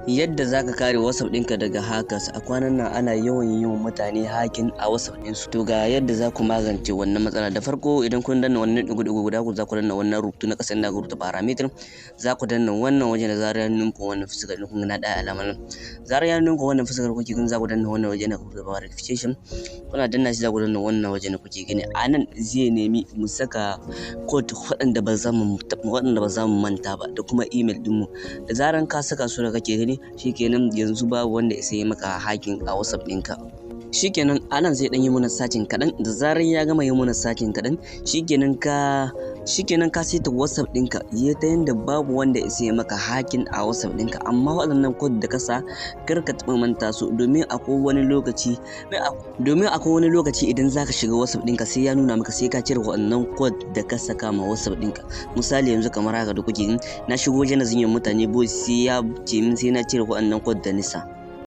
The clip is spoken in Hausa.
Yadda za ka kare WhatsApp ɗinka daga hackers. A kwanan nan ana yawan yi wa mutane hacking a WhatsApp ɗinsu. To ga yadda za ku magance wannan matsala. Da farko idan kun danna wannan ɗigo-ɗigo guda ku za ku danna wannan rubutu na ƙasa inda aka rubuta parameter. Za ku danna wannan waje da zarar ya nuna wannan fuskar kun ga na ɗaya alamar. Zarar ya nuna wannan fuskar kuke gani za ku danna wannan waje na rubuta verification. Kuna danna shi za ku danna wannan waje na kuke gani. A nan zai nemi mu saka code waɗanda ba za mu manta ba da kuma email ɗinmu. Da zarar ka saka su da kake gani shikenan yanzu babu wanda ya sai maka hacking a WhatsApp ɗinka. Shikenan anan zai dan yi mana sacin kaɗan, da zarar ya gama yi mana sacin kaɗan shikenan ka saita WhatsApp ɗinka ta yanda babu wanda ya sai maka hacking a WhatsApp ɗinka. Amma waɗannan code da ka sa kar ka taɓa manta su domin akwai wani lokaci idan zaka shiga WhatsApp ɗinka sai ya nuna maka sai ka cire waɗannan code da ka saka ma WhatsApp ɗinka. Misali yanzu kamar haka da kuke na shigo wajen zan yi mutane boy sai ya ce min sai na cire waɗannan code da nisa.